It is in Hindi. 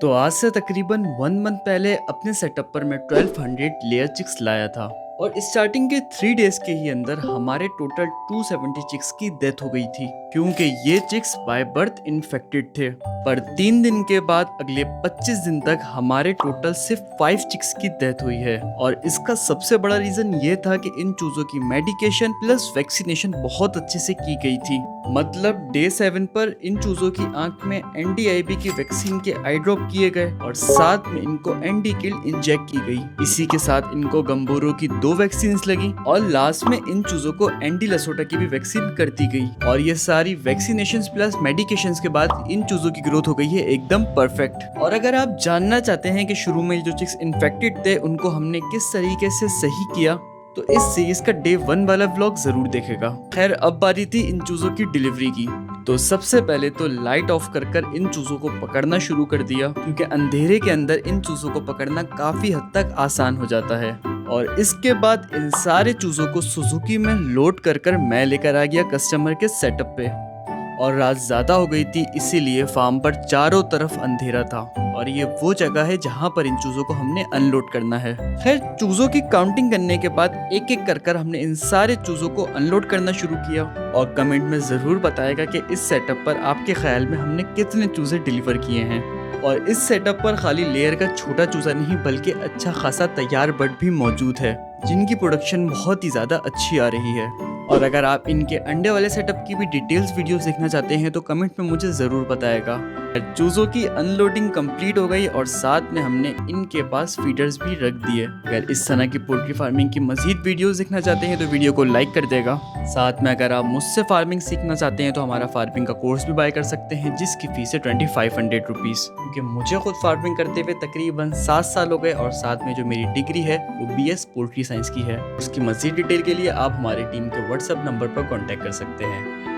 तो आज से तकरीबन 1 मंथ पहले अपने सेटअप पर मैं 1200 लेयर चिक्स लाया था और स्टार्टिंग के 3 डेज के ही अंदर हमारे टोटल 270 चिक्स की डेथ हो गई थी क्योंकि ये चिक्स बाय बर्थ इन्फेक्टेड थे। पर 3 दिन के बाद अगले 25 दिन तक हमारे टोटल सिर्फ 5 चिक्स की डेथ हुई है और इसका सबसे बड़ा रीजन ये था कि इन चूजों की मेडिकेशन प्लस वैक्सीनेशन बहुत अच्छे से की गई थी। मतलब डे 7 पर इन चूजों की आंख में NDIB की वैक्सीन के आई ड्रॉप किए गए और साथ में इनको एंटी किल इंजेक्ट की गई। इसी के साथ इनको गंबोरो की 2 वैक्सीन लगी और लास्ट में इन चूजों को एंटी लसोटा की भी वैक्सीन कर दी गई और ये सारी वैक्सीनेशन प्लस मेडिकेशन के बाद इन चूजों की ग्रोथ हो गई है एकदम परफेक्ट। और अगर आप जानना चाहते हैं कि शुरू में जो चिक्स इन्फेक्टेड थे उनको हमने किस तरीके से सही किया तो इस सीरीज का डे 1 वाला व्लॉग जरूर देखेगा। खैर अब बारी थी इन चूजों की डिलीवरी की। तो सबसे पहले तो लाइट ऑफ कर इन चूजों को पकड़ना शुरू कर दिया क्योंकि अंधेरे के अंदर इन चूजों को पकड़ना काफी हद तक आसान हो जाता है। और इसके बाद इन सारे चूजों को सुजुकी में लोड कर मैं लेकर आ गया कस्टमर के सेटअप पे। और रात ज्यादा हो गई थी इसीलिए फार्म पर चारों तरफ अंधेरा था और ये वो जगह है जहाँ पर इन चूजों को हमने अनलोड करना है। खैर चूजों की काउंटिंग करने के बाद एक एक कर हमने इन सारे चूजों को अनलोड करना शुरू किया और कमेंट में जरूर बताएगा कि इस सेटअप पर आपके ख्याल में हमने कितने चूजे डिलीवर किए हैं। और इस सेटअप पर खाली लेयर का छोटा चूजा नहीं बल्कि अच्छा खासा तैयार बर्ड भी मौजूद है जिनकी प्रोडक्शन बहुत ही ज्यादा अच्छी आ रही है। और अगर आप इनके अंडे वाले सेटअप की भी डिटेल्स वीडियोस देखना चाहते हैं तो कमेंट में मुझे ज़रूर बताएगा। चूज़ों की अनलोडिंग कंप्लीट हो गई और साथ में हमने इनके पास फीडर्स भी रख दिए। अगर इस तरह की पोल्ट्री फार्मिंग की मजीद वीडियोस देखना चाहते हैं तो वीडियो को लाइक कर देगा। साथ में अगर आप मुझसे फार्मिंग सीखना चाहते हैं तो हमारा फार्मिंग का कोर्स भी बाय कर सकते हैं जिसकी फीस है 2500 रुपीज़। क्योंकि मुझे खुद फार्मिंग करते हुए तकरीबन 7 साल हो गए और साथ में जो मेरी डिग्री है वो BS पोल्ट्री साइंस की है। उसकी मजीद डिटेल के लिए आप हमारी टीम के व्हाट्सएप नंबर पर कॉन्टैक्ट कर सकते हैं।